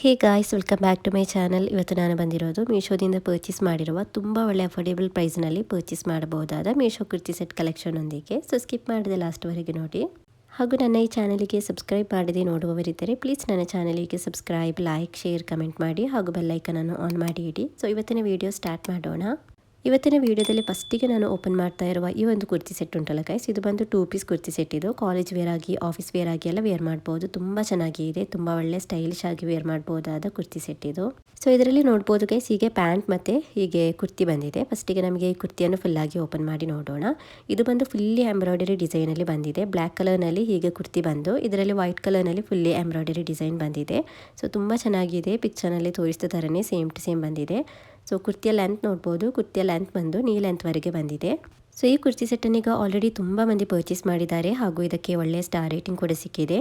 Hey guys, welcome back to my channel. ಇವತ್ತು ನಾನು ಬಂದಿರೋದು ಮೀಶೋದಿಂದ ಪರ್ಚೇಸ್ ಮಾಡಿರುವ ತುಂಬ ಒಳ್ಳೆ ಅಫೋರ್ಡೆಬಲ್ ಪ್ರೈಸ್ನಲ್ಲಿ ಪರ್ಚೇಸ್ ಮಾಡಬಹುದಾದ ಮೀಶೋ ಕುರ್ತಿ ಸೆಟ್ ಕಲೆಕ್ಷನ್ ಒಂದಿಗೆ. ಸೊ ಸ್ಕಿಪ್ ಮಾಡದೆ ಲಾಸ್ಟ್ವರೆಗೆ ನೋಡಿ. ಹಾಗೂ ನನ್ನ ಈ ಚಾನಲಿಗೆ ಸಬ್ಸ್ಕ್ರೈಬ್ ಮಾಡದೆ ನೋಡುವವರಿದ್ದರೆ ಪ್ಲೀಸ್ ನನ್ನ ಚಾನಲಿಗೆ ಸಬ್ಸ್ಕ್ರೈಬ್, ಲೈಕ್, ಶೇರ್, ಕಮೆಂಟ್ ಮಾಡಿ ಹಾಗೂ ಬೆಲ್ಲೈಕನನ್ನು ಆನ್ ಮಾಡಿ ಇಡಿ. ಸೊ ಇವತ್ತಿನ ವಿಡಿಯೋ ಸ್ಟಾರ್ಟ್ ಮಾಡೋಣ. ಇವತ್ತಿನ ವಿಡಿಯೋದಲ್ಲಿ ಫಸ್ಟಿಗೆ ನಾನು ಓಪನ್ ಮಾಡ್ತಾ ಇರುವ ಈ ಒಂದು ಕುರ್ತಿ ಸೆಟ್ ಉಂಟಲ್ಲ ಗೈಸ್, ಇದು ಬಂದು 2 ಪೀಸ್ ಕುರ್ತಿ ಸೆಟ್. ಇದು ಕಾಲೇಜ್ ವೇರ್ ಆಗಿ, ಆಫೀಸ್ ವೇರ್ ಆಗಿ ಎಲ್ಲ ವೇರ್ ಮಾಡ್ಬೋದು. ತುಂಬ ಚೆನ್ನಾಗಿದೆ, ತುಂಬ ಒಳ್ಳೆ ಸ್ಟೈಲಿಶ್ ಆಗಿ ವೇರ್ ಮಾಡ್ಬೋದಾದ ಕುರ್ತಿ ಸೆಟ್ ಇದು. ಸೊ ಇದರಲ್ಲಿ ನೋಡ್ಬೋದು ಗೈಸ್, ಹೀಗೆ ಪ್ಯಾಂಟ್ ಮತ್ತೆ ಹೀಗೆ ಕುರ್ತಿ ಬಂದಿದೆ. ಫಸ್ಟಿಗೆ ನಮಗೆ ಈ ಕುರ್ತಿಯನ್ನು ಫುಲ್ ಆಗಿ ಓಪನ್ ಮಾಡಿ ನೋಡೋಣ. ಇದು ಬಂದು ಫುಲ್ಲಿ ಎಂಬ್ರಾಯ್ಡರಿ ಡಿಸೈನ್ ಅಲ್ಲಿ ಬಂದಿದೆ. ಬ್ಲ್ಯಾಕ್ ಕಲರ್ ನಲ್ಲಿ ಹೀಗೆ ಕುರ್ತಿ ಬಂದು ಇದರಲ್ಲಿ ವೈಟ್ ಕಲರ್ ನಲ್ಲಿ ಫುಲ್ಲಿ ಎಂಬ್ರಾಯ್ಡರಿ ಡಿಸೈನ್ ಬಂದಿದೆ. ಸೊ ತುಂಬ ಚೆನ್ನಾಗಿದೆ, ಪಿಕ್ಚರ್ ನಲ್ಲಿ ತೋರಿಸಿದ ತರನೇ ಸೇಮ್ ಟು ಸೇಮ್ ಬಂದಿದೆ. ಸೊ ಕುರ್ತಿಯ ಲೆಂತ್ ನೋಡ್ಬೋದು, ಕುರ್ತಿಯ ಲೆಂತ್ ಬಂದು ನೀ ಲೆಂತ್ವರೆಗೆ ಬಂದಿದೆ. ಸೊ ಈ ಕುರ್ತಿ ಸೆಟ್ಟನ್ನು ಈಗ ಆಲ್ರೆಡಿ ತುಂಬ ಮಂದಿ ಪರ್ಚೇಸ್ ಮಾಡಿದ್ದಾರೆ ಹಾಗೂ ಇದಕ್ಕೆ ಒಳ್ಳೆಯ ಸ್ಟಾರ್ ರೇಟಿಂಗ್ ಕೂಡ ಸಿಕ್ಕಿದೆ.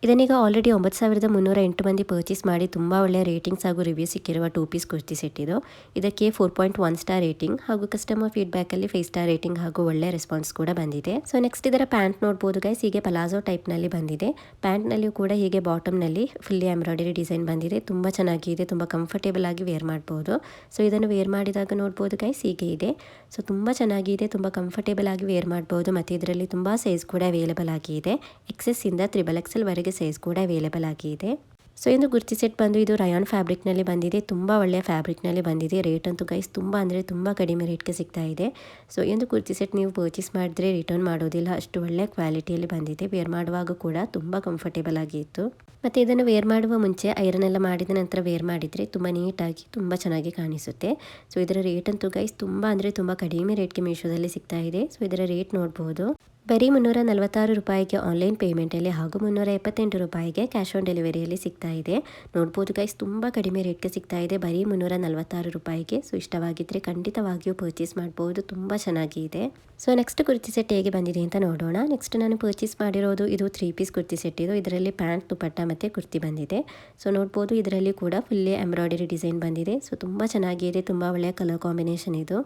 ಇದನ್ನೀಗ ಆಲ್ರೆಡಿ 9308 ಮಂದಿ ಪರ್ಚೇಸ್ ಮಾಡಿ ತುಂಬ ಒಳ್ಳೆಯ ರೇಟಿಂಗ್ಸ್ ಹಾಗೂ ರಿವ್ಯೂ ಸಿಕ್ಕಿರುವ 2 ಪೀಸ್ ಕುರ್ತಿ ಸೆಟ್ ಇದು. ಇದಕ್ಕೆ 4.1 ಸ್ಟಾರ್ ರೇಟಿಂಗ್ ಹಾಗೂ ಕಸ್ಟಮರ್ ಫೀಡ್ಬ್ಯಾಕಲ್ಲಿ 5 ಸ್ಟಾರ್ ರೇಟಿಂಗ್ ಹಾಗೂ ಒಳ್ಳೆ ರೆಸ್ಪಾನ್ಸ್ ಕೂಡ ಬಂದಿದೆ. ಸೊ ನೆಕ್ಸ್ಟ್ ಇದರ ಪ್ಯಾಂಟ್ ನೋಡ್ಬೋದು ಗೈಸ್, ಹೀಗೆ ಪಲಾಜೋ ಟೈಪ್ನಲ್ಲಿ ಬಂದಿದೆ. ಪ್ಯಾಂಟ್ನಲ್ಲಿಯೂ ಕೂಡ ಹೀಗೆ ಬಾಟಮ್ನಲ್ಲಿ ಫುಲ್ಲಿ ಎಂಬ್ರಾಯ್ಡರಿ ಡಿಸೈನ್ ಬಂದಿದೆ. ತುಂಬ ಚೆನ್ನಾಗಿದೆ, ತುಂಬ ಕಂಫರ್ಟೇಬಲ್ ಆಗಿ ವೇರ್ ಮಾಡ್ಬೋದು. ಸೊ ಇದನ್ನು ವೇರ್ ಮಾಡಿದಾಗ ನೋಡ್ಬೋದು ಗೈಸ್, ಹೀಗೆ ಇದೆ. ಸೊ ತುಂಬ ಚೆನ್ನಾಗಿದೆ, ತುಂಬ ಕಂಫರ್ಟೇಬಲ್ ಆಗಿ ವೇರ್ ಮಾಡ್ಬೋದು. ಮತ್ತು ಇದರಲ್ಲಿ ತುಂಬ ಸೈಜ್ ಕೂಡ ಅವೈಲೇಬಲ್ ಆಗಿದೆ. XS ಇಂದ 3XL ವರೆಗೆ ಸೈಜ್ ಕೂಡ ಅವೈಲೇಬಲ್ ಆಗಿದೆ. ಸೊ ಇದು ಕುರ್ತಿ ಸೆಟ್ ಬಂದು ಇದು ರಯಾನ್ ಫ್ಯಾಬ್ರಿಕ್ನಲ್ಲಿ ಬಂದಿದೆ. ತುಂಬ ಒಳ್ಳೆಯ ಫ್ಯಾಬ್ರಿಕ್ನಲ್ಲಿ ಬಂದಿದೆ. ರೇಟ್ ಅಂತೂ ಗೈಸ್ ತುಂಬ ಅಂದರೆ ತುಂಬ ಕಡಿಮೆ ರೇಟ್ಗೆ ಸಿಗ್ತಾ ಇದೆ. ಸೊ ಒಂದು ಕುರ್ತಿ ಸೆಟ್ ನೀವು ಪರ್ಚೇಸ್ ಮಾಡಿದ್ರೆ ರಿಟರ್ನ್ ಮಾಡೋದಿಲ್ಲ, ಅಷ್ಟು ಒಳ್ಳೆ ಕ್ವಾಲಿಟಿಯಲ್ಲಿ ಬಂದಿದೆ. ವೇರ್ ಮಾಡುವಾಗ ಕೂಡ ತುಂಬ ಕಂಫರ್ಟೇಬಲ್ ಆಗಿತ್ತು. ಮತ್ತು ಇದನ್ನು ವೇರ್ ಮಾಡುವ ಮುಂಚೆ ಐರನ್ ಎಲ್ಲ ಮಾಡಿದ ನಂತರ ವೇರ್ ಮಾಡಿದರೆ ತುಂಬ ನೀಟಾಗಿ ತುಂಬ ಚೆನ್ನಾಗಿ ಕಾಣಿಸುತ್ತೆ. ಸೊ ಇದರ ರೇಟ್ ಅಂತೂ ಗೈಸ್ ತುಂಬ ಅಂದರೆ ತುಂಬ ಕಡಿಮೆ ರೇಟ್ಗೆ ಮೀಶೋದಲ್ಲಿ ಸಿಗ್ತಾ ಇದೆ. ಸೊ ಇದರ ರೇಟ್ ನೋಡ್ಬೋದು, ಬರೀ 346 ರೂಪಾಯಿಗೆ ಆನ್ಲೈನ್ ಪೇಮೆಂಟಲ್ಲಿ ಹಾಗೂ 378 ರೂಪಾಯಿಗೆ ಕ್ಯಾಶ್ ಆನ್ ಡೆಲಿವರಿಯಲ್ಲಿ ಸಿಗ್ತಾ ಇದೆ. ನೋಡ್ಬೋದು ಗೈಸ್, ತುಂಬ ಕಡಿಮೆ ರೇಟ್ಗೆ ಸಿಗ್ತಾ ಇದೆ, ಬರೀ 346 ರೂಪಾಯಿಗೆ. ಸೊ ಇಷ್ಟವಾಗಿದ್ದರೆ ಖಂಡಿತವಾಗಿಯೂ ಪರ್ಚೇಸ್ ಮಾಡ್ಬೋದು, ತುಂಬ ಚೆನ್ನಾಗಿದೆ. ಸೊ ನೆಕ್ಸ್ಟ್ ಕುರ್ತಿ ಸೆಟ್ ಹೇಗೆ ಬಂದಿದೆ ಅಂತ ನೋಡೋಣ. ನೆಕ್ಸ್ಟ್ ನಾನು ಪರ್ಚೇಸ್ ಮಾಡಿರೋದು ಇದು 3 ಪೀಸ್ ಕುರ್ತಿ ಸೆಟ್ ಇದು. ಇದರಲ್ಲಿ ಪ್ಯಾಂಟ್, ದುಪಟ್ಟ ಮತ್ತು ಕುರ್ತಿ ಬಂದಿದೆ. ಸೊ ನೋಡ್ಬೋದು ಇದರಲ್ಲಿ ಕೂಡ ಫುಲ್ಲಿ ಎಂಬ್ರಾಯ್ಡರಿ ಡಿಸೈನ್ ಬಂದಿದೆ. ಸೊ ತುಂಬ ಚೆನ್ನಾಗಿದೆ, ತುಂಬ ಒಳ್ಳೆಯ ಕಲರ್ ಕಾಂಬಿನೇಷನ್ ಇದು.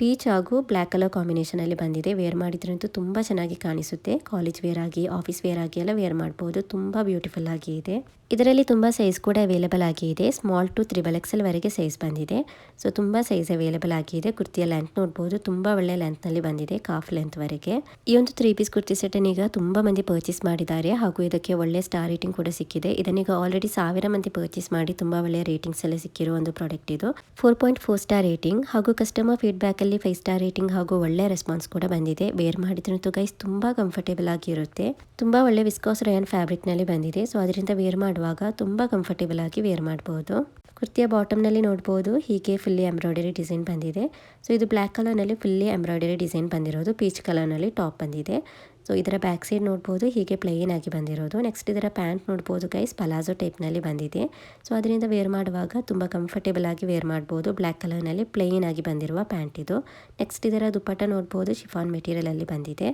ಪೀಚ್ ಹಾಗೂ ಬ್ಲ್ಯಾಕ್ ಕಲರ್ ಕಾಂಬಿನೇಷನಲ್ಲಿ ಬಂದಿದೆ. ವೇರ್ ಮಾಡಿದ್ರಂತೂ ತುಂಬ ಚೆನ್ನಾಗಿ ಕಾಣಿಸುತ್ತೆ. ಕಾಲೇಜ್ ವೇರ್ ಆಗಿ, ಆಫೀಸ್ ವೇರ್ ಆಗಿ ಎಲ್ಲ ವೇರ್ ಮಾಡ್ಬೋದು. ತುಂಬ ಬ್ಯೂಟಿಫುಲ್ ಆಗಿ ಇದೆ. ಇದರಲ್ಲಿ ತುಂಬ ಸೈಜ್ ಕೂಡ ಅವೈಲೇಬಲ್ ಆಗಿದೆ. ಸ್ಮಾಲ್ ಟು 3XL ವರೆಗೆ ಸೈಜ್ ಬಂದಿದೆ. ಸೊ ತುಂಬ ಸೈಜ್ ಅವೈಲೇಬಲ್ ಆಗಿದೆ. ಕುರ್ತಿಯ ಲೆಂತ್ ನೋಡ್ಬೋದು, ತುಂಬ ಒಳ್ಳೆ ಲೆಂತ್ನಲ್ಲಿ ಬಂದಿದೆ, ಕಾಫ್ ಲೆಂತ್ವರೆಗೆ. ಈ ಒಂದು 3 ಪೀಸ್ ಕುರ್ತಿ ಸೆಟ್ಟನ್ನು ಈಗ ತುಂಬ ಮಂದಿ ಪರ್ಚೇಸ್ ಮಾಡಿದ್ದಾರೆ ಹಾಗೂ ಇದಕ್ಕೆ ಒಳ್ಳೆ ಸ್ಟಾರ್ ರೇಟಿಂಗ್ ಕೂಡ ಸಿಕ್ಕಿದೆ. ಇದನ್ನೀಗ ಆಲ್ರೆಡಿ 1000 ಮಂದಿ ಪರ್ಚೇಸ್ ಮಾಡಿ ತುಂಬ ಒಳ್ಳೆಯ ರೇಟಿಂಗ್ಸ್ ಎಲ್ಲ ಸಿಕ್ಕಿರೋ ಒಂದು ಪ್ರಾಡಕ್ಟ್ ಇದು. 4.4 ಸ್ಟಾರ್ ರೇಟಿಂಗ್ ಹಾಗೂ ಕಸ್ಟಮರ್ ಫೀಡ್ಬ್ಯಾಕ್ ಅಲ್ಲಿ 5 ಸ್ಟಾರ್ ರೇಟಿಂಗ್ ಹಾಗೂ ಒಳ್ಳೆ ರೆಸ್ಪಾನ್ಸ್ ಕೂಡ ಬಂದಿದೆ. ವೇರ್ ಮಾಡಿದ್ರಂತೂ ಗೈಸ್ ತುಂಬ ಕಂಫರ್ಟೇಬಲ್ ಆಗಿರುತ್ತೆ. ತುಂಬ ಒಳ್ಳೆ ವಿಸ್ಕಾಸ್ ರಯಾನ್ ಫ್ಯಾಬ್ರಿಕ್ನಲ್ಲಿ ಬಂದಿದೆ. ಸೊ ಅದರಿಂದ ವೇರ್ ಮಾಡುವಾಗ ತುಂಬ ಕಂಫರ್ಟೇಬಲ್ ಆಗಿ ವೇರ್ ಮಾಡಬಹುದು. ಕುರ್ತಿಯ ಬಾಟಮ್ನಲ್ಲಿ ನೋಡ್ಬೋದು, ಹೀಗೆ ಫುಲ್ಲಿ ಎಂಬ್ರಾಯ್ಡರಿ ಡಿಸೈನ್ ಬಂದಿದೆ. ಸೊ ಇದು ಬ್ಲ್ಯಾಕ್ ಕಲರ್ನಲ್ಲಿ ಫುಲ್ಲಿ ಎಂಬ್ರಾಯ್ಡರಿ ಡಿಸೈನ್ ಬಂದಿರೋದು. ಪೀಚ್ ಕಲರ್ನಲ್ಲಿ ಟಾಪ್ ಬಂದಿದೆ. ಸೊ ಇದರ ಬ್ಯಾಕ್ ಸೈಡ್ ನೋಡ್ಬೋದು, ಹೀಗೆ ಪ್ಲೇನ್ ಆಗಿ ಬಂದಿರೋದು. ನೆಕ್ಸ್ಟ್ ಇದರ ಪ್ಯಾಂಟ್ ನೋಡ್ಬೋದು ಗೈಸ್, ಪಲಾಜೋ ಟೈಪ್ನಲ್ಲಿ ಬಂದಿದೆ. ಸೊ ಅದರಿಂದ ವೇರ್ ಮಾಡುವಾಗ ತುಂಬ ಕಂಫರ್ಟೇಬಲ್ ಆಗಿ ವೇರ್ ಮಾಡ್ಬೋದು. ಬ್ಲ್ಯಾಕ್ ಕಲರ್ನಲ್ಲಿ ಪ್ಲೇನ್ ಆಗಿ ಬಂದಿರುವ ಪ್ಯಾಂಟ್ ಇದು. ನೆಕ್ಸ್ಟ್ ಇದರ ದುಪಟ್ಟ ನೋಡ್ಬೋದು, ಶಿಫಾನ್ ಮೆಟೀರಿಯಲ್ ಅಲ್ಲಿ ಬಂದಿದೆ.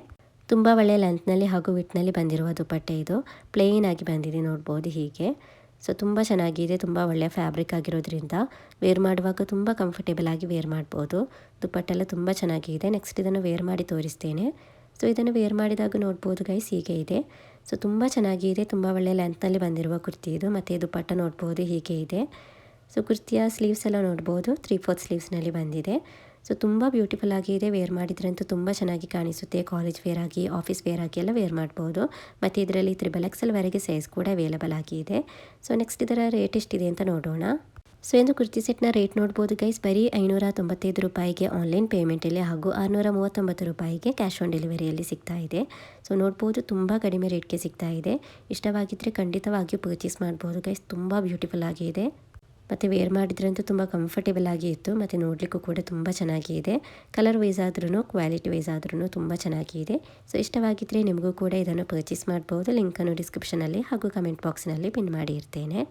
ತುಂಬ ಒಳ್ಳೆಯ ಲೆಂತ್ನಲ್ಲಿ ಹಾಗೂ ವಿಟ್ನಲ್ಲಿ ಬಂದಿರುವ ದುಪಟ್ಟೆ ಇದು. ಪ್ಲೇನ್ ಆಗಿ ಬಂದಿದೆ ನೋಡ್ಬೋದು ಹೀಗೆ. ಸೊ ತುಂಬ ಚೆನ್ನಾಗಿದೆ, ತುಂಬ ಒಳ್ಳೆಯ ಫ್ಯಾಬ್ರಿಕ್ ಆಗಿರೋದ್ರಿಂದ ವೇರ್ ಮಾಡುವಾಗ ತುಂಬ ಕಂಫರ್ಟೇಬಲ್ ಆಗಿ ವೇರ್ ಮಾಡ್ಬೋದು. ದುಪಟ್ಟೆಲ್ಲ ತುಂಬ ಚೆನ್ನಾಗಿದೆ. ನೆಕ್ಸ್ಟ್ ಇದನ್ನು ವೇರ್ ಮಾಡಿ ತೋರಿಸ್ತೇನೆ. ಸೊ ಇದನ್ನು ವೇರ್ ಮಾಡಿದಾಗ ನೋಡ್ಬೋದು ಗೈಸ್, ಹೀಗೆ ಇದೆ. ಸೊ ತುಂಬ ಚೆನ್ನಾಗಿದೆ, ತುಂಬ ಒಳ್ಳೆಯ ಲೆಂತ್ನಲ್ಲಿ ಬಂದಿರುವ ಕುರ್ತಿ ಇದು. ಮತ್ತು ದುಪಟ್ಟ ನೋಡ್ಬೋದು, ಹೀಗೆ ಇದೆ. ಸೊ ಕುರ್ತಿಯ ಸ್ಲೀವ್ಸ್ ಎಲ್ಲ ನೋಡ್ಬೋದು, 3/4 ಸ್ಲೀವ್ಸ್ನಲ್ಲಿ ಬಂದಿದೆ. ಸೊ ತುಂಬ ಬ್ಯೂಟಿಫುಲ್ ಆಗಿದೆ. ವೇರ್ ಮಾಡಿದ್ರಂತೂ ತುಂಬ ಚೆನ್ನಾಗಿ ಕಾಣಿಸುತ್ತೆ. ಕಾಲೇಜ್ ವೇರ್ ಆಗಿ, ಆಫೀಸ್ ವೇರ್ ಆಗಿ ಎಲ್ಲ ವೇರ್ ಮಾಡ್ಬೋದು. ಮತ್ತು ಇದರಲ್ಲಿ 3XL ವರೆಗೆ ಸೈಜ್ ಕೂಡ ಅವೈಲೇಬಲ್ ಆಗಿದೆ. ಸೊ ನೆಕ್ಸ್ಟ್ ಇದರ ರೇಟ್ ಎಷ್ಟಿದೆ ಅಂತ ನೋಡೋಣ. ಸೊ ಒಂದು ಕುರ್ತಿ ಸೆಟ್ನ ರೇಟ್ ನೋಡ್ಬೋದು ಗೈಸ್, ಬರೀ 595 ರೂಪಾಯಿಗೆ ಆನ್ಲೈನ್ ಪೇಮೆಂಟಲ್ಲಿ ಹಾಗೂ 639 ರೂಪಾಯಿಗೆ ಕ್ಯಾಶ್ ಆನ್ ಡೆಲಿವರಿಯಲ್ಲಿ ಸಿಗ್ತಾ ಇದೆ. ಸೊ ನೋಡ್ಬೋದು ತುಂಬ ಕಡಿಮೆ ರೇಟ್ಗೆ ಸಿಗ್ತಾ ಇದೆ. ಇಷ್ಟವಾಗಿದ್ದರೆ ಖಂಡಿತವಾಗಿಯೂ ಪರ್ಚೇಸ್ ಮಾಡ್ಬೋದು ಗೈಸ್, ತುಂಬ ಬ್ಯೂಟಿಫುಲ್ ಆಗಿದೆ. ಮತ್ತು ವೇರ್ ಮಾಡಿದ್ರಂತೂ ತುಂಬ ಕಂಫರ್ಟೇಬಲ್ ಆಗಿ ಇತ್ತು. ಮತ್ತು ನೋಡಲಿಕ್ಕೂ ಕೂಡ ತುಂಬ ಚೆನ್ನಾಗಿದೆ. ಕಲರ್ ವೈಸ್ ಆದ್ರೂ, ಕ್ವಾಲಿಟಿ ವೈಸ್ ಆದ್ರೂ ತುಂಬ ಚೆನ್ನಾಗಿದೆ. ಸೊ ಇಷ್ಟವಾಗಿದ್ದರೆ ನಿಮಗೂ ಕೂಡ ಇದನ್ನು ಪರ್ಚೇಸ್ ಮಾಡ್ಬೋದು. ಲಿಂಕನ್ನು ಡಿಸ್ಕ್ರಿಪ್ಷನಲ್ಲಿ ಹಾಗೂ ಕಮೆಂಟ್ ಬಾಕ್ಸ್ನಲ್ಲಿ ಪಿನ್ ಮಾಡಿರ್ತೇನೆ.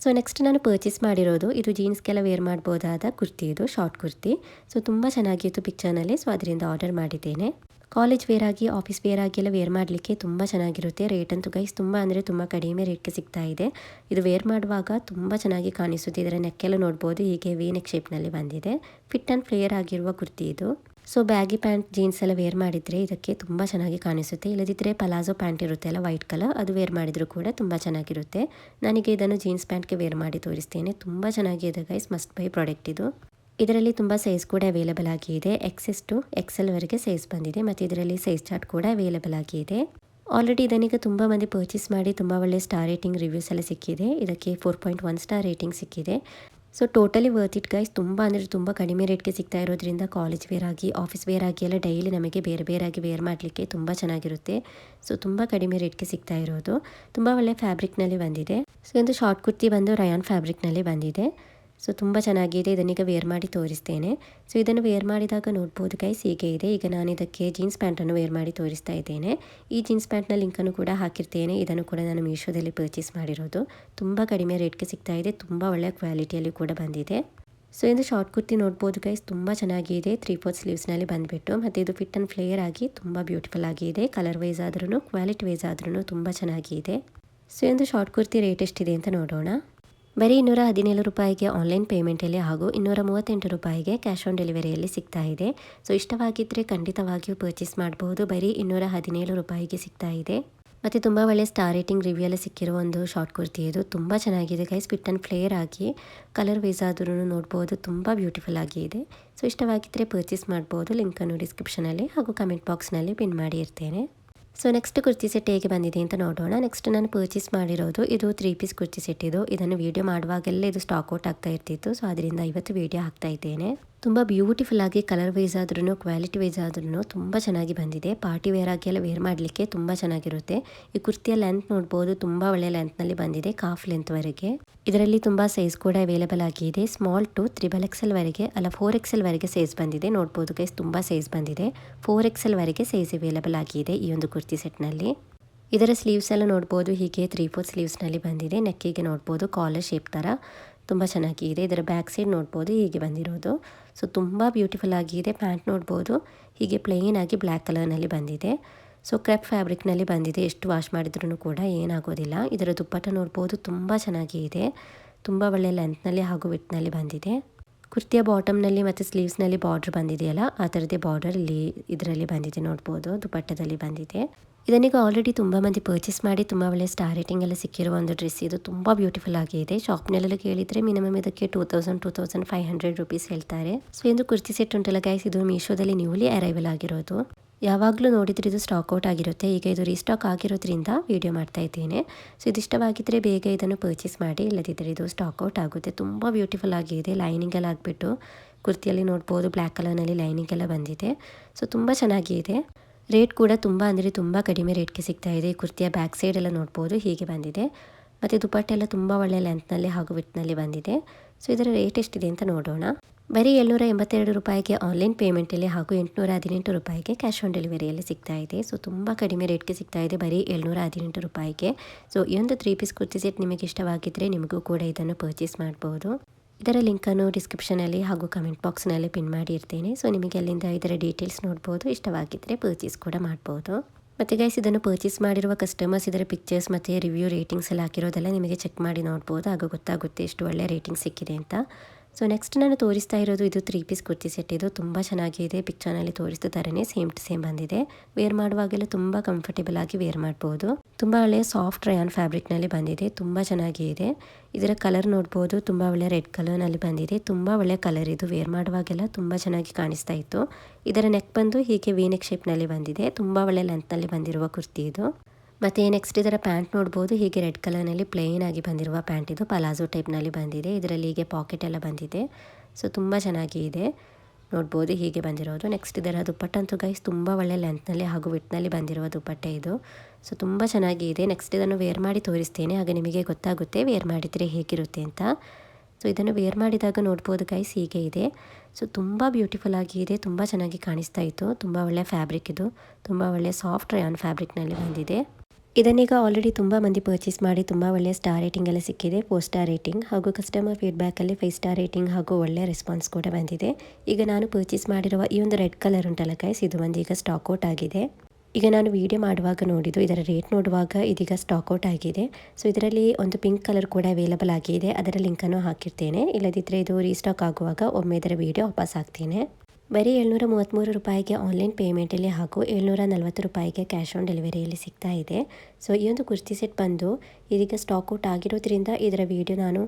ಸೊ ನೆಕ್ಸ್ಟ್ ನಾನು ಪರ್ಚೇಸ್ ಮಾಡಿರೋದು ಇದು ಜೀನ್ಸ್ಗೆಲ್ಲ ವೇರ್ ಮಾಡ್ಬೋದಾದ ಕುರ್ತಿ ಇದು, ಶಾರ್ಟ್ ಕುರ್ತಿ. ಸೊ ತುಂಬ ಚೆನ್ನಾಗಿತ್ತು ಪಿಕ್ಚರ್ನಲ್ಲಿ. ಸೊ ಅದರಿಂದ ಆರ್ಡರ್ ಮಾಡಿದ್ದೇನೆ. ಕಾಲೇಜ್ ವೇರ್ ಆಗಿ, ಆಫೀಸ್ ವೇರ್ ಆಗಿ ಎಲ್ಲ ವೇರ್ ಮಾಡಲಿಕ್ಕೆ ತುಂಬ ಚೆನ್ನಾಗಿರುತ್ತೆ. ರೇಟ್ ಅಂತೂ ಗೈಸ್ ತುಂಬ ಅಂದರೆ ತುಂಬ ಕಡಿಮೆ ರೇಟ್ಗೆ ಸಿಗ್ತಾ ಇದೆ. ಇದು ವೇರ್ ಮಾಡುವಾಗ ತುಂಬ ಚೆನ್ನಾಗಿ ಕಾಣಿಸುತ್ತೆ. ಇದರ ನೆಕ್ಕೆಲ್ಲ ನೋಡ್ಬೋದು, ಹೀಗೆ ವಿ ನೆಕ್ ಶೇಪ್ನಲ್ಲಿ ಬಂದಿದೆ. ಫಿಟ್ ಆ್ಯಂಡ್ ಫ್ಲೇಯರ್ ಆಗಿರುವ ಕುರ್ತಿ ಇದು. ಸೊ ಬ್ಯಾಗಿ ಪ್ಯಾಂಟ್ ಜೀನ್ಸ್ ಎಲ್ಲ ವೇರ್ ಮಾಡಿದರೆ ಇದಕ್ಕೆ ತುಂಬ ಚೆನ್ನಾಗಿ ಕಾಣಿಸುತ್ತೆ. ಇಲ್ಲದಿದ್ದರೆ ಪಲಾಜೋ ಪ್ಯಾಂಟ್ ಇರುತ್ತೆ ಅಲ್ಲ ವೈಟ್ ಕಲರ್, ಅದು ವೇರ್ ಮಾಡಿದರೂ ಕೂಡ ತುಂಬ ಚೆನ್ನಾಗಿರುತ್ತೆ. ನನಗೆ ಇದನ್ನು ಜೀನ್ಸ್ ಪ್ಯಾಂಟ್ಗೆ ವೇರ್ ಮಾಡಿ ತೋರಿಸ್ತೇನೆ. ತುಂಬ ಚೆನ್ನಾಗಿದೆ ಗೈಸ್, ಮಸ್ಟ್ ಬೈ ಪ್ರಾಡಕ್ಟ್ ಇದು. ಇದರಲ್ಲಿ ತುಂಬ ಸೈಜ್ ಕೂಡ ಅವೈಲೇಬಲ್ ಆಗಿದೆ. XS ಟು XL ವರೆಗೆ ಸೈಜ್ ಬಂದಿದೆ ಮತ್ತು ಇದರಲ್ಲಿ ಸೈಜ್ ಚಾರ್ಟ್ ಕೂಡ ಅವೈಲೇಬಲ್ ಆಗಿದೆ. ಆಲ್ರೆಡಿ ಇದನ್ನೀಗ ತುಂಬ ಮಂದಿ ಪರ್ಚೇಸ್ ಮಾಡಿ ತುಂಬ ಒಳ್ಳೆ ಸ್ಟಾರ್ ರೇಟಿಂಗ್ ರಿವ್ಯೂಸ್ ಎಲ್ಲ ಸಿಕ್ಕಿದೆ. ಇದಕ್ಕೆ 4.1 ಸ್ಟಾರ್ ರೇಟಿಂಗ್ ಸಿಕ್ಕಿದೆ. So totally worth it guys. ತುಂಬ ಅಂದರೆ ತುಂಬ ಕಡಿಮೆ ರೇಟ್ಗೆ ಸಿಗ್ತಾ ಇರೋದ್ರಿಂದ ಕಾಲೇಜ್ ವೇರ್ ಆಗಿ ಆಫೀಸ್ ವೇರ್ ಆಗಿ ಎಲ್ಲ ಡೈಲಿ ನಮಗೆ ಬೇರೆ ಬೇರೆಯಾಗಿ ವೇರ್ ಮಾಡಲಿಕ್ಕೆ ತುಂಬ ಚೆನ್ನಾಗಿರುತ್ತೆ. ಸೊ ತುಂಬ ಕಡಿಮೆ ರೇಟ್ಗೆ ಸಿಗ್ತಾ ಇರೋದು. ತುಂಬ ಒಳ್ಳೆ ಫ್ಯಾಬ್ರಿಕ್ನಲ್ಲಿ ಬಂದಿದೆ. ಸೊ ಒಂದು ಶಾರ್ಟ್ ಕುರ್ತಿ ಬಂದು ರಯಾನ್ ಫ್ಯಾಬ್ರಿಕ್ನಲ್ಲಿ ಬಂದಿದೆ. ಸೊ ತುಂಬ ಚೆನ್ನಾಗಿದೆ. ಇದನ್ನೀಗ ವೇರ್ ಮಾಡಿ ತೋರಿಸ್ತೇನೆ. ಸೊ ಇದನ್ನು ವೇರ್ ಮಾಡಿದಾಗ ನೋಡ್ಬೋದು ಗೈಸ್ ಹೀಗೆ ಇದೆ. ಈಗ ನಾನು ಇದಕ್ಕೆ ಜೀನ್ಸ್ ಪ್ಯಾಂಟನ್ನು ವೇರ್ ಮಾಡಿ ತೋರಿಸ್ತಾ ಇದ್ದೇನೆ. ಈ ಜೀನ್ಸ್ ಪ್ಯಾಂಟ್ನ ಲಿಂಕನ್ನು ಕೂಡ ಹಾಕಿರ್ತೇನೆ. ಇದನ್ನು ಕೂಡ ನಾನು ಮೀಶೋದಲ್ಲಿ ಪರ್ಚೇಸ್ ಮಾಡಿರೋದು. ತುಂಬ ಕಡಿಮೆ ರೇಟ್ಗೆ ಸಿಗ್ತಾ ಇದೆ. ತುಂಬ ಒಳ್ಳೆಯ ಕ್ವಾಲಿಟಿಯಲ್ಲಿ ಕೂಡ ಬಂದಿದೆ. ಸೊ ಇದು ಶಾರ್ಟ್ ಕುರ್ತಿ ನೋಡ್ಬೋದು ಗೈಸ್, ತುಂಬ ಚೆನ್ನಾಗಿದೆ. 3/4 ಸ್ಲೀವ್ಸ್ನಲ್ಲಿ ಬಂದುಬಿಟ್ಟು ಮತ್ತು ಇದು ಫಿಟ್ ಆ್ಯಂಡ್ ಫ್ಲೇಯರ್ ಆಗಿ ತುಂಬ ಬ್ಯೂಟಿಫುಲ್ ಆಗಿದೆ. ಕಲರ್ ವೈಸ್ ಆದ್ರೂ ಕ್ವಾಲಿಟಿ ವೈಸ್ ಆದ್ರೂ ತುಂಬ ಚೆನ್ನಾಗಿದೆ. ಸೊ ಒಂದು ಶಾರ್ಟ್ ಕುರ್ತಿ ರೇಟ್ ಎಷ್ಟಿದೆ ಅಂತ ನೋಡೋಣ. ಬರೀ 217 ರೂಪಾಯಿಗೆ ಆನ್ಲೈನ್ ಪೇಮೆಂಟಲ್ಲಿ ಹಾಗೂ 238 ರೂಪಾಯಿಗೆ ಕ್ಯಾಶ್ ಆನ್ ಡೆಲಿವರಿಯಲ್ಲಿ ಸಿಗ್ತಾ ಇದೆ. ಸೊ ಇಷ್ಟವಾಗಿದ್ದರೆ ಖಂಡಿತವಾಗಿಯೂ ಪರ್ಚೇಸ್ ಮಾಡಬಹುದು. ಬರೀ 217 ರೂಪಾಯಿಗೆ ಸಿಗ್ತಾ ಇದೆ. ಮತ್ತು ತುಂಬ ಒಳ್ಳೆ ಸ್ಟಾರ್ ರೇಟಿಂಗ್ ರಿವ್ಯೂ ಎಲ್ಲ ಸಿಕ್ಕಿರೋ ಒಂದು ಶಾರ್ಟ್ ಕುರ್ತಿ ಇದು. ತುಂಬ ಚೆನ್ನಾಗಿದೆ ಗೈಸ್, ಫಿಟ್ ಆ್ಯಂಡ್ ಫ್ಲೇಯರ್ ಆಗಿ ಕಲರ್ ವೈಸ್ ಆದ್ರೂ ನೋಡ್ಬೋದು, ತುಂಬ ಬ್ಯೂಟಿಫುಲ್ ಆಗಿದೆ. ಸೊ ಇಷ್ಟವಾಗಿದ್ದರೆ ಪರ್ಚೇಸ್ ಮಾಡ್ಬೋದು. ಲಿಂಕನ್ನು ಡಿಸ್ಕ್ರಿಪ್ಷನಲ್ಲಿ ಹಾಗೂ ಕಮೆಂಟ್ ಬಾಕ್ಸ್ನಲ್ಲಿ ಪಿನ್ ಮಾಡಿ ಇರ್ತೇನೆ. ಸೊ ನೆಕ್ಸ್ಟ್ ಕುರ್ತಿ ಸೆಟ್ ಹೇಗೆ ಬಂದಿದೆ ಅಂತ ನೋಡೋಣ. ನೆಕ್ಸ್ಟ್ ನಾನು ಪರ್ಚೇಸ್ ಮಾಡಿರೋದು ಇದು 3 ಪೀಸ್ ಕುರ್ತಿ ಸೆಟ್ ಇದು. ಇದನ್ನು ವೀಡಿಯೋ ಮಾಡುವಾಗೆಲ್ಲ ಇದು ಸ್ಟಾಕ್ ಔಟ್ ಆಗ್ತಾ ಇರ್ತಿತ್ತು. ಸೊ ಅದರಿಂದ ಇವತ್ತು ವೀಡಿಯೋ ಹಾಕ್ತಾ ಇದ್ದೇನೆ. ತುಂಬ ಬ್ಯೂಟಿಫುಲ್ ಆಗಿ ಕಲರ್ ವೈಸ್ ಆದ್ರೂ ಕ್ವಾಲಿಟಿ ವೈಸ್ ಆದ್ರೂ ತುಂಬ ಚೆನ್ನಾಗಿ ಬಂದಿದೆ. ಪಾರ್ಟಿ ವೇರ್ ಆಗಿ ಎಲ್ಲ ವೇರ್ ಮಾಡಲಿಕ್ಕೆ ತುಂಬ ಚೆನ್ನಾಗಿರುತ್ತೆ. ಈ ಕುರ್ತಿಯ ಲೆಂತ್ ನೋಡ್ಬೋದು, ತುಂಬ ಒಳ್ಳೆ ಲೆಂತ್ನಲ್ಲಿ ಬಂದಿದೆ, ಕಾಫ್ ಲೆಂತ್ವರೆಗೆ. ಇದರಲ್ಲಿ ತುಂಬ ಸೈಜ್ ಕೂಡ ಅವೈಲೇಬಲ್ ಆಗಿದೆ. ಸ್ಮಾಲ್ ಟು 3XL ವರೆಗೆ ಅಲ್ಲ 4XL ವರೆಗೆ ಸೈಜ್ ಬಂದಿದೆ. ನೋಡ್ಬೋದು ಗೈಸ್, ತುಂಬ ಸೈಜ್ ಬಂದಿದೆ. 4XL ವರೆಗೆ ಸೈಜ್ ಅವೈಲೇಬಲ್ ಆಗಿದೆ ಈ ಒಂದು ಕುರ್ತಿ ಸೆಟ್ನಲ್ಲಿ. ಇದರ ಸ್ಲೀವ್ಸ್ ಎಲ್ಲ ನೋಡ್ಬೋದು ಹೀಗೆ 3/4 ಸ್ಲೀವ್ಸ್ನಲ್ಲಿ ಬಂದಿದೆ. ನೆಕ್ಕಿಗೆ ನೋಡ್ಬೋದು ಕಾಲರ್ ಶೇಪ್ ಥರ ತುಂಬ ಚೆನ್ನಾಗಿದೆ. ಇದರ ಬ್ಯಾಕ್ ಸೈಡ್ ನೋಡ್ಬೋದು ಹೀಗೆ ಬಂದಿರೋದು. ಸೊ ತುಂಬ ಬ್ಯೂಟಿಫುಲ್ ಆಗಿದೆ. ಪ್ಯಾಂಟ್ ನೋಡ್ಬೋದು ಹೀಗೆ ಪ್ಲೇನ್ ಆಗಿ ಬ್ಲ್ಯಾಕ್ ಕಲರ್ನಲ್ಲಿ ಬಂದಿದೆ. ಸೊ ಕ್ರೆಪ್ ಫ್ಯಾಬ್ರಿಕ್ನಲ್ಲಿ ಬಂದಿದೆ. ಎಷ್ಟು ವಾಶ್ ಮಾಡಿದ್ರೂ ಕೂಡ ಏನಾಗೋದಿಲ್ಲ. ಇದರ ದುಪ್ಪಟ್ಟ ನೋಡ್ಬೋದು ತುಂಬ ಚೆನ್ನಾಗಿದೆ. ತುಂಬ ಒಳ್ಳೆ ಲೆಂತ್ನಲ್ಲಿ ಹಾಗೂ ವಿಟ್ನಲ್ಲಿ ಬಂದಿದೆ. ಕುರ್ತಿಯ ಬಾಟಮ್ನಲ್ಲಿ ಮತ್ತು ಸ್ಲೀವ್ಸ್ನಲ್ಲಿ ಬಾರ್ಡರ್ ಬಂದಿದೆಯಲ್ಲ, ಆ ಥರದೇ ಬಾರ್ಡರ್ ಇದರಲ್ಲಿ ಬಂದಿದೆ ನೋಡ್ಬೋದು, ದುಪ್ಪಟ್ಟದಲ್ಲಿ ಬಂದಿದೆ. ಇದನ್ನೀಗ ಆಲ್ರೆಡಿ ತುಂಬ ಮಂದಿ ಪರ್ಚೇಸ್ ಮಾಡಿ ತುಂಬ ಒಳ್ಳೆ ಸ್ಟಾರ್ ರೇಟಿಂಗ್ ಎಲ್ಲ ಸಿಕ್ಕಿರುವ ಒಂದು ಡ್ರೆಸ್ ಇದು. ತುಂಬ ಬ್ಯೂಟಿಫುಲ್ ಆಗಿದೆ. ಶಾಪ್ನಲ್ಲೆಲ್ಲ ಕೇಳಿದರೆ ಮಿನಿಮಮ್ ಇದಕ್ಕೆ 2500 ರೂಪೀಸ್ ಹೇಳ್ತಾರೆ. ಸೊ ಒಂದು ಕುರ್ತಿ ಸೆಟ್ ಉಂಟಲ್ಲ ಗೈಸ್, ಇದು ಮೀಶೋದಲ್ಲಿ ನ್ಯೂಲಿ ಅರೈವಲ್ ಆಗಿರೋದು. ಯಾವಾಗಲೂ ನೋಡಿದರೆ ಇದು ಸ್ಟಾಕ್ ಔಟ್ ಆಗಿರುತ್ತೆ. ಈಗ ಇದು ರೀಸ್ಟಾಕ್ ಆಗಿರೋದ್ರಿಂದ ವಿಡಿಯೋ ಮಾಡ್ತಾ ಇದ್ದೇನೆ. ಸೊ ಇದಿಷ್ಟವಾಗಿದ್ದರೆ ಬೇಗ ಇದನ್ನು ಪರ್ಚೇಸ್ ಮಾಡಿ, ಇಲ್ಲದಿದ್ದರೆ ಇದು ಸ್ಟಾಕ್ ಔಟ್ ಆಗುತ್ತೆ. ತುಂಬ ಬ್ಯೂಟಿಫುಲ್ ಆಗಿದೆ. ಲೈನಿಂಗ್ ಎಲ್ಲ ಆಗಿಬಿಟ್ಟು ಕುರ್ತಿಯಲ್ಲಿ ನೋಡ್ಬೋದು ಬ್ಲ್ಯಾಕ್ ಕಲರ್ನಲ್ಲಿ ಲೈನಿಂಗ್ ಎಲ್ಲ ಬಂದಿದೆ. ಸೊ ತುಂಬ ಚೆನ್ನಾಗಿದೆ. ರೇಟ್ ಕೂಡ ತುಂಬ ಅಂದರೆ ತುಂಬ ಕಡಿಮೆ ರೇಟ್ಗೆ ಸಿಗ್ತಾ ಇದೆ. ಈ ಕುರ್ತಿಯ ಬ್ಯಾಕ್ ಸೈಡ್ ಎಲ್ಲ ನೋಡ್ಬೋದು ಹೀಗೆ ಬಂದಿದೆ. ಮತ್ತು ದುಪ್ಪಟ್ಟೆ ಎಲ್ಲ ತುಂಬ ಒಳ್ಳೆ ಲೆಂತ್ನಲ್ಲಿ ಹಾಗೂ ವಿಟ್ನಲ್ಲಿ ಬಂದಿದೆ. ಸೊ ಇದರ ರೇಟ್ ಎಷ್ಟಿದೆ ಅಂತ ನೋಡೋಣ. ಬರೀ 782 ರೂಪಾಯಿಗೆ ಆನ್ಲೈನ್ ಪೇಮೆಂಟಲ್ಲಿ ಹಾಗೂ 818 ರೂಪಾಯಿಗೆ ಕ್ಯಾಶ್ ಆನ್ ಡೆಲಿವರಿಯಲ್ಲಿ ಸಿಗ್ತಾ ಇದೆ. ಸೊ ತುಂಬ ಕಡಿಮೆ ರೇಟ್ಗೆ ಸಿಗ್ತಾ ಇದೆ, ಬರೀ 718 ರೂಪಾಯಿಗೆ. ಸೊ ಈ ಒಂದು 3 ಪೀಸ್ ಕುರ್ತಿ ಸೆಟ್ ನಿಮಗೆ ಇಷ್ಟವಾಗಿದ್ದರೆ ನಿಮಗೂ ಕೂಡ ಇದನ್ನು ಪರ್ಚೇಸ್ ಮಾಡ್ಬೋದು. ಇದರ ಲಿಂಕನ್ನು ಡಿಸ್ಕ್ರಿಪ್ಷನಲ್ಲಿ ಹಾಗೂ ಕಮೆಂಟ್ ಬಾಕ್ಸ್ನಲ್ಲಿ ಪಿನ್ ಮಾಡಿ ಇರ್ತೇನೆ. ಸೊ ನಿಮಗೆ ಅಲ್ಲಿಂದ ಇದರ ಡೀಟೇಲ್ಸ್ ನೋಡ್ಬೋದು. ಇಷ್ಟವಾಗಿದ್ದರೆ ಪರ್ಚೇಸ್ ಕೂಡ ಮಾಡ್ಬೋದು. ಮತ್ತು ಗೈಸ್, ಇದನ್ನು ಪರ್ಚೇಸ್ ಮಾಡಿರುವ ಕಸ್ಟಮರ್ಸ್ ಇದರ ಪಿಕ್ಚರ್ಸ್ ಮತ್ತು ರಿವ್ಯೂ ರೇಟಿಂಗ್ಸ್ ಎಲ್ಲ ಹಾಕಿರೋದೆಲ್ಲ ನಿಮಗೆ ಚೆಕ್ ಮಾಡಿ ನೋಡ್ಬೋದು. ಆಗ ಗೊತ್ತಾಗುತ್ತೆ ಎಷ್ಟು ಒಳ್ಳೆ ರೇಟಿಂಗ್ ಸಿಕ್ಕಿದೆ ಅಂತ. ಸೊ ನೆಕ್ಸ್ಟ್ ನಾನು ತೋರಿಸ್ತಾ ಇರೋದು ಇದು 3 ಪೀಸ್ ಕುರ್ತಿ ಸೆಟ್ ಇದು. ತುಂಬ ಚೆನ್ನಾಗಿದೆ. ಪಿಕ್ಚರ್ನಲ್ಲಿ ತೋರಿಸಿದ ಥರನೇ ಸೇಮ್ ಟು ಸೇಮ್ ಬಂದಿದೆ. ವೇರ್ ಮಾಡುವಾಗೆಲ್ಲ ತುಂಬ ಕಂಫರ್ಟೇಬಲ್ ಆಗಿ ವೇರ್ ಮಾಡ್ಬೋದು. ತುಂಬ ಒಳ್ಳೆಯ ಸಾಫ್ಟ್ ರಯಾನ್ ಫ್ಯಾಬ್ರಿಕ್ನಲ್ಲಿ ಬಂದಿದೆ. ತುಂಬ ಚೆನ್ನಾಗಿದೆ. ಇದರ ಕಲರ್ ನೋಡ್ಬೋದು, ತುಂಬ ಒಳ್ಳೆ ರೆಡ್ ಕಲರ್ನಲ್ಲಿ ಬಂದಿದೆ. ತುಂಬ ಒಳ್ಳೆ ಕಲರ್ ಇದು. ವೇರ್ ಮಾಡುವಾಗೆಲ್ಲ ತುಂಬ ಚೆನ್ನಾಗಿ ಕಾಣಿಸ್ತಾ ಇತ್ತು. ಇದರ ನೆಕ್ ಬಂದು ಹೀಗೆ ವಿ ನೆಕ್ ಶೇಪ್ನಲ್ಲಿ ಬಂದಿದೆ. ತುಂಬ ಒಳ್ಳೆ ಲೆಂತ್ನಲ್ಲಿ ಬಂದಿರುವ ಕುರ್ತಿ ಇದು. ಮತ್ತು ನೆಕ್ಸ್ಟ್ ಇದರ ಪ್ಯಾಂಟ್ ನೋಡ್ಬೋದು ಹೀಗೆ ರೆಡ್ ಕಲರ್ನಲ್ಲಿ ಪ್ಲೇನ್ ಆಗಿ ಬಂದಿರುವ ಪ್ಯಾಂಟ್ ಇದು. ಪಲಾಜೋ ಟೈಪ್ನಲ್ಲಿ ಬಂದಿದೆ. ಇದರಲ್ಲಿ ಹೀಗೆ ಪಾಕೆಟ್ ಎಲ್ಲ ಬಂದಿದೆ. ಸೊ ತುಂಬ ಚೆನ್ನಾಗಿದೆ. ನೋಡ್ಬೋದು ಹೀಗೆ ಬಂದಿರೋದು. ನೆಕ್ಸ್ಟ್ ಇದರ ದುಪ್ಪಟ್ಟಂತೂ ಗೈಸ್ ತುಂಬ ಒಳ್ಳೆ ಲೆಂತ್ನಲ್ಲಿ ಹಾಗೂ ವಿಟ್ನಲ್ಲಿ ಬಂದಿರುವ ದುಪ್ಪಟ್ಟೆ ಇದು. ಸೊ ತುಂಬ ಚೆನ್ನಾಗಿದೆ. ನೆಕ್ಸ್ಟ್ ಇದನ್ನು ವೇರ್ ಮಾಡಿ ತೋರಿಸ್ತೇನೆ, ಆಗ ನಿಮಗೆ ಗೊತ್ತಾಗುತ್ತೆ ವೇರ್ ಮಾಡಿದರೆ ಹೇಗಿರುತ್ತೆ ಅಂತ. ಸೊ ಇದನ್ನು ವೇರ್ ಮಾಡಿದಾಗ ನೋಡ್ಬೋದು ಗೈಸ್ ಹೀಗೆ ಇದೆ. ಸೊ ತುಂಬ ಬ್ಯೂಟಿಫುಲ್ ಆಗಿದೆ. ತುಂಬ ಚೆನ್ನಾಗಿ ಕಾಣಿಸ್ತಾ ಇತ್ತು. ತುಂಬ ಒಳ್ಳೆ ಫ್ಯಾಬ್ರಿಕ್ ಇದು. ತುಂಬ ಒಳ್ಳೆ ಸಾಫ್ಟ್ ರಯಾನ್ ಫ್ಯಾಬ್ರಿಕ್ನಲ್ಲಿ ಬಂದಿದೆ. ಇದನ್ನೀಗ ಆಲ್ರೆಡಿ ತುಂಬ ಮಂದಿ ಪರ್ಚೇಸ್ ಮಾಡಿ ತುಂಬ ಒಳ್ಳೆಯ ಸ್ಟಾರ್ ರೇಟಿಂಗ್ ಎಲ್ಲ ಸಿಕ್ಕಿದೆ. 4 ಸ್ಟಾರ್ ರೇಟಿಂಗ್ ಹಾಗೂ ಕಸ್ಟಮರ್ ಫೀಡ್ಬ್ಯಾಕಲ್ಲಿ 5 ಸ್ಟಾರ್ ರೇಟಿಂಗ್ ಹಾಗೂ ಒಳ್ಳೆ ರೆಸ್ಪಾನ್ಸ್ ಕೂಡ ಬಂದಿದೆ. ಈಗ ನಾನು ಪರ್ಚೇಸ್ ಮಾಡಿರುವ ಈ ಒಂದು ರೆಡ್ ಕಲರ್ ಉಂಟಲ್ಲ ಗೈಸ್, ಇದು ಒಂದು ಈಗ ಸ್ಟಾಕ್ ಔಟ್ ಆಗಿದೆ. ಈಗ ನಾನು ವಿಡಿಯೋ ಮಾಡುವಾಗ ನೋಡಿದ್ದು, ಇದರ ರೇಟ್ ನೋಡುವಾಗ ಇದೀಗ ಸ್ಟಾಕ್ ಔಟ್ ಆಗಿದೆ. ಸೊ ಇದರಲ್ಲಿ ಒಂದು ಪಿಂಕ್ ಕಲರ್ ಕೂಡ ಅವೈಲೇಬಲ್ ಆಗಿದೆ. ಅದರ ಲಿಂಕನ್ನು ಹಾಕಿರ್ತೇನೆ. ಇಲ್ಲದಿದ್ದರೆ ಇದು ರೀಸ್ಟಾಕ್ ಆಗುವಾಗ ಒಮ್ಮೆ ಇದರ ವಿಡಿಯೋ ವಾಪಸ್ ಹಾಕ್ತೇನೆ. ಬರೀ 733 ರೂಪಾಯಿಗೆ ಆನ್ಲೈನ್ ಪೇಮೆಂಟಲ್ಲಿ ಹಾಗೂ 740 ರೂಪಾಯಿಗೆ ಕ್ಯಾಶ್ ಆನ್ ಡೆಲಿವರಿಯಲ್ಲಿ ಸಿಗ್ತಾ ಇದೆ. ಸೊ ಈ ಒಂದು ಕುರ್ತಿ ಸೆಟ್ ಬಂದು ಇದೀಗ ಸ್ಟಾಕ್ ಔಟ್ ಆಗಿರೋದ್ರಿಂದ ಇದರ ವಿಡಿಯೋ ನಾನು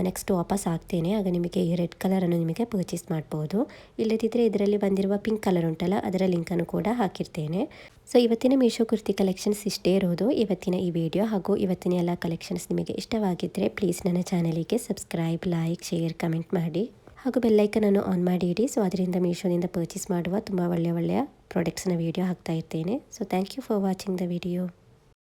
ನೆಕ್ಸ್ಟ್ ವಾಪಸ್ ಹಾಕ್ತೇನೆ. ಆಗ ನಿಮಗೆ ಈ ರೆಡ್ ಕಲರನ್ನು ನಿಮಗೆ ಪರ್ಚೇಸ್ ಮಾಡ್ಬೋದು. ಇಲ್ಲದಿದ್ದರೆ ಇದರಲ್ಲಿ ಬಂದಿರುವ ಪಿಂಕ್ ಕಲರ್ ಉಂಟಲ್ಲ, ಅದರ ಲಿಂಕನ್ನು ಕೂಡ ಹಾಕಿರ್ತೇನೆ. ಸೊ ಇವತ್ತಿನ ಮೀಶೋ ಕುರ್ತಿ ಕಲೆಕ್ಷನ್ಸ್ ಇಷ್ಟೇ ಇರೋದು. ಇವತ್ತಿನ ಈ ವಿಡಿಯೋ ಹಾಗೂ ಇವತ್ತಿನ ಎಲ್ಲ ಕಲೆಕ್ಷನ್ಸ್ ನಿಮಗೆ ಇಷ್ಟವಾಗಿದ್ದರೆ ಪ್ಲೀಸ್ ನನ್ನ ಚಾನಲಿಗೆ ಸಬ್ಸ್ಕ್ರೈಬ್, ಲೈಕ್, ಶೇರ್, ಕಮೆಂಟ್ ಮಾಡಿ ಹಾಗೂ ಬೆಲ್ಲೈಕನನ್ನು ಆನ್ ಮಾಡಿ ಇಡಿ. ಸೊ ಅದರಿಂದ ಮೀಶೋದಿಂದ ಪರ್ಚೇಸ್ ಮಾಡುವ ತುಂಬ ಒಳ್ಳೆಯ ಪ್ರಾಡಕ್ಟ್ಸ್ನ ವೀಡಿಯೋ ಹಾಕ್ತಾ ಇರ್ತೇನೆ. So thank you for watching the video.